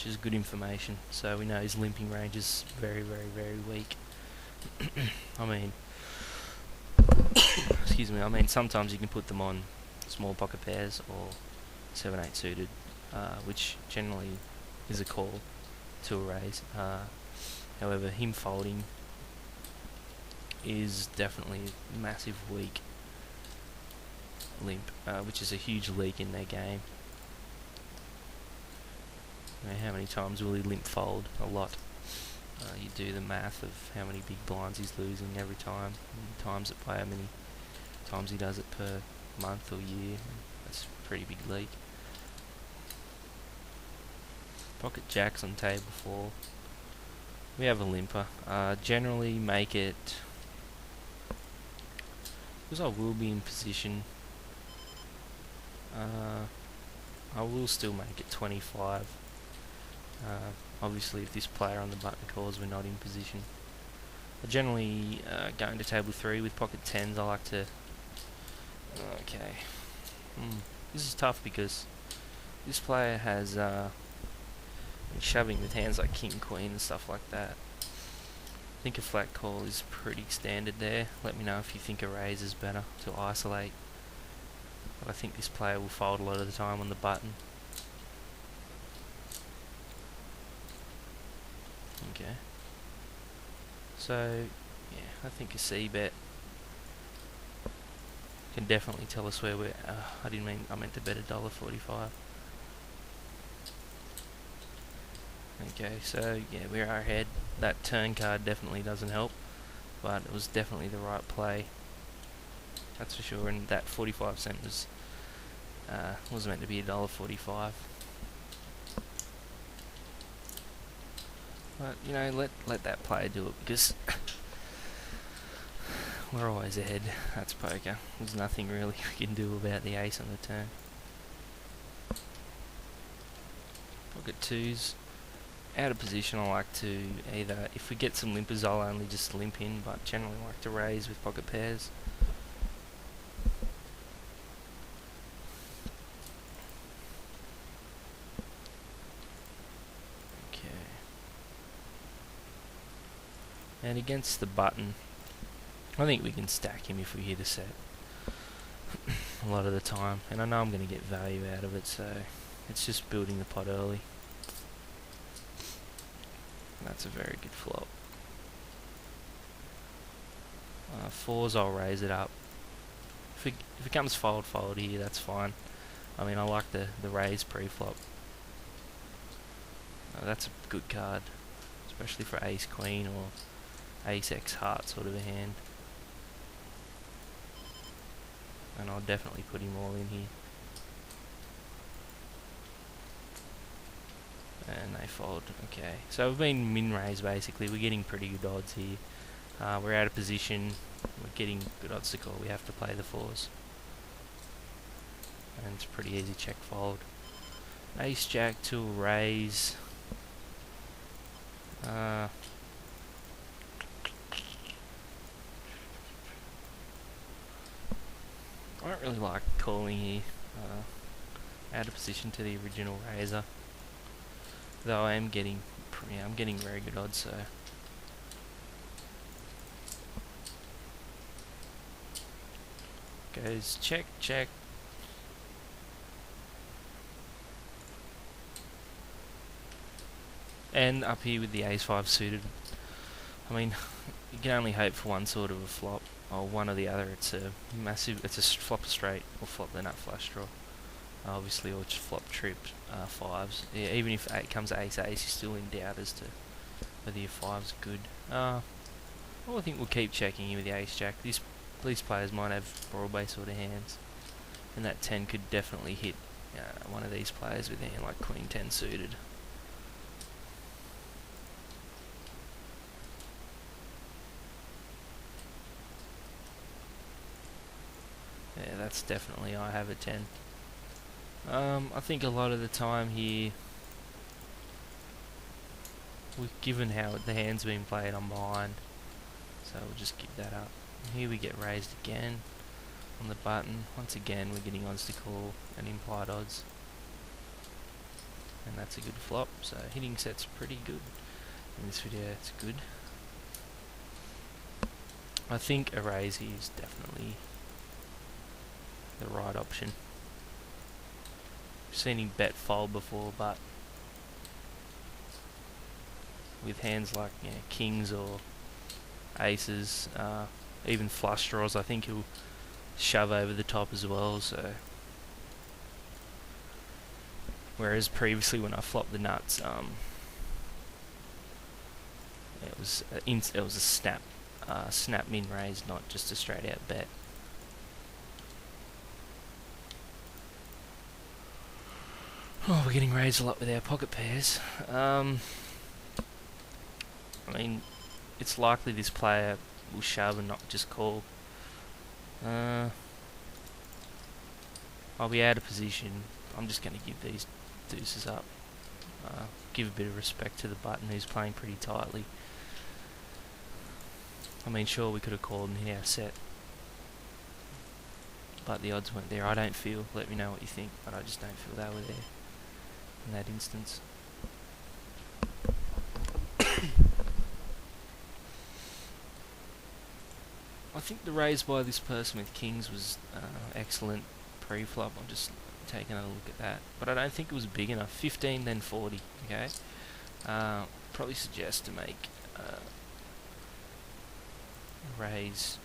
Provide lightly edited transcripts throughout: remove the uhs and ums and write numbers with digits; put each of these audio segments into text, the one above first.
which is good information. So we know his limping range is very, very, very weak. I mean, excuse me, I mean sometimes you can put them on small pocket pairs or 7-8 suited, which generally is a call to a raise. However, him folding is definitely massive weak limp, which is a huge leak in their game. How many times will he limp fold? A lot. You do the math of how many big blinds he's losing every time, and times it by how many times he does it per month or year. That's a pretty big leak. Pocket jacks on table 4. We have a limper. Generally make it, because I will be in position, I will still make it 25. Obviously if this player on the button calls, we're not in position. I generally go into table 3 with pocket 10s. I like to... Okay. This is tough because this player has shoving with hands like king, queen and stuff like that. I think a flat call is pretty standard there. Let me know if you think a raise is better to isolate. But I think this player will fold a lot of the time on the button. Okay. So, yeah, I think a C bet can definitely tell us where we're... I meant to bet $1.45. Okay, so yeah, we are ahead. That turn card definitely doesn't help, but it was definitely the right play. That's for sure. And that 45 cent was meant to be $1.45. But you know, let that player do it, because we're always ahead. That's poker. There's nothing really we can do about the ace on the turn. Pocket 2s. Out of position, I like to either, if we get some limpers, I'll only just limp in, but generally like to raise with pocket pairs. Okay. And against the button, I think we can stack him if we hit a set a lot of the time, and I know I'm going to get value out of it, so it's just building the pot early. That's a very good flop. 4s, I'll raise it up. If it comes fold here, that's fine. I mean, I like the raise pre-flop. That's a good card, especially for ace queen or ace x heart sort of a hand. And I'll definitely put him all in here. And they fold. Okay, so we've been min-raised basically. We're getting pretty good odds here. We're out of position. We're getting good odds to call. We have to play the 4s. And it's pretty easy check fold. Ace jack to a raise. I don't really like calling here. Out of position to the original raiser. Though I'm getting very good odds, so goes check, check. And up here with the ace-5 suited, I mean, you can only hope for one sort of a flop, or one or the other. It's a flop straight, or flop the nut flush draw. Obviously, or just flop trip 5s. Yeah, even if 8 comes ace ace, you're still in doubt as to whether your 5's good. Well, I think we'll keep checking in with the ace jack. These players might have broadway sort of hands, and that 10 could definitely hit one of these players with a hand like queen 10 suited. Yeah, that's definitely I have a 10. I think a lot of the time here, given how the hand's been played, I'm behind, so we'll just give that up. And here we get raised again on the button. Once again, we're getting odds to call and implied odds. and that's a good flop. So hitting set's pretty good in this video. It's good. I think a raise here is definitely the right option. I've seen him bet fold before, but with hands like kings or aces, even flush draws, I think he'll shove over the top as well. So, whereas previously when I flopped the nuts, it was a snap min raise, not just a straight out bet. Oh, we're getting raised a lot with our pocket pairs. I mean, it's likely this player will shove and not just call. I'll be out of position. I'm just going to give these deuces up. Give a bit of respect to the button who's playing pretty tightly. I mean, sure, we could have called and hit our set, but the odds weren't there. I don't feel, let me know what you think, but I just don't feel they were there in that instance. I think the raise by this person with kings was excellent pre-flop. I'm just taking a look at that, but I don't think it was big enough. 15 then 40. Okay, probably suggest to make raise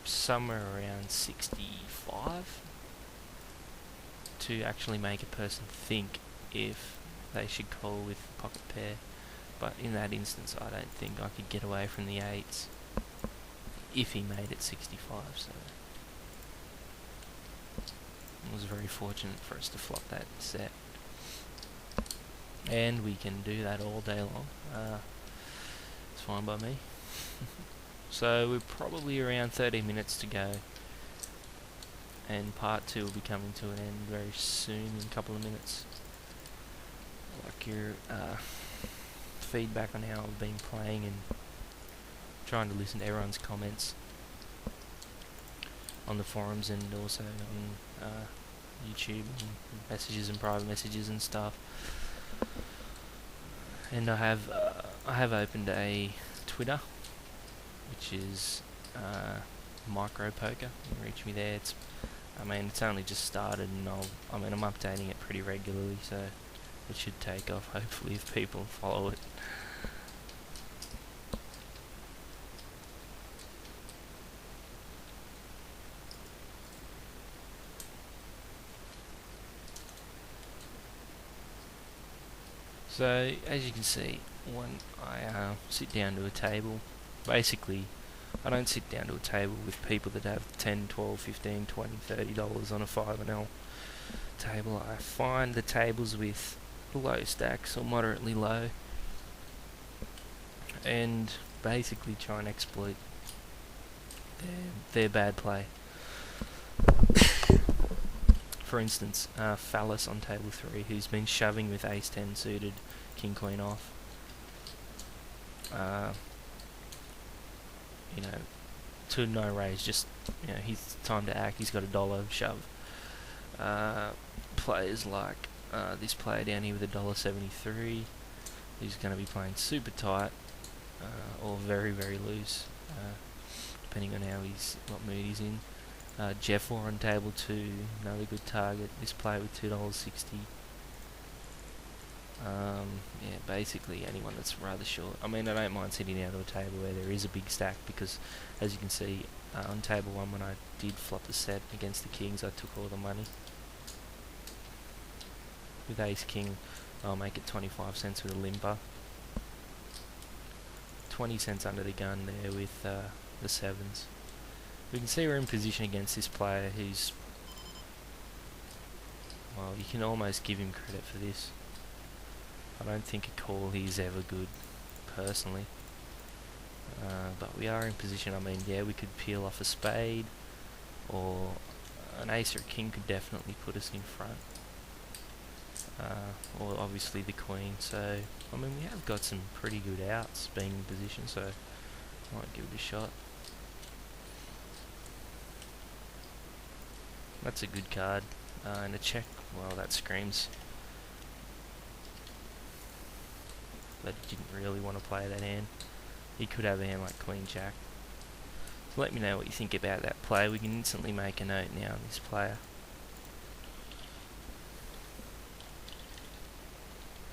somewhere around 65 to actually make a person think if they should call with pocket pair. But in that instance, I don't think I could get away from the 8s if he made it 65. So it was very fortunate for us to flop that set, and we can do that all day long. It's fine by me. So we're probably around 30 minutes to go, and part 2 will be coming to an end very soon, in a couple of minutes. Like your feedback on how I've been playing and trying to listen to everyone's comments on the forums and also on YouTube and messages and private messages and stuff. And I have opened a Twitter, which is Micro Poker. You can reach me there. It's only just started, and I'm updating it pretty regularly, so it should take off, hopefully, if people follow it. So, as you can see, when I sit down to a table, basically, I don't sit down to a table with people that have 10, 12, 15, 20, $30 on a 5&L table. I find the tables with low stacks or moderately low, and basically try and exploit their bad play. For instance, Phallus on table 3, who's been shoving with ace-10 suited, king-queen off. To no raise, just, he's time to act, he's got $1 shove. Players like this player down here with $1.73, who's going to be playing super tight, or very, very loose, depending on what mood he's in. Jeff on table 2, another good target. This player with $2.60. Basically anyone that's rather short. I don't mind sitting down to a table where there is a big stack, because as you can see on table 1, when I did flop the set against the kings, I took all the money. With ace king, I'll make it 25 cents with a limper. 20 cents under the gun there with the 7s. We can see we're in position against this player who's, well, you can almost give him credit for this. I don't think a call he's ever good, personally. But we are in position. We could peel off a spade, or an ace or a king could definitely put us in front. Or obviously the queen. So, we have got some pretty good outs being in position, so I might give it a shot. That's a good card. And a check, well, that screams but he didn't really want to play that hand. He could have a hand like Queen Jack. So let me know what you think about that play. We can instantly make a note now on this player.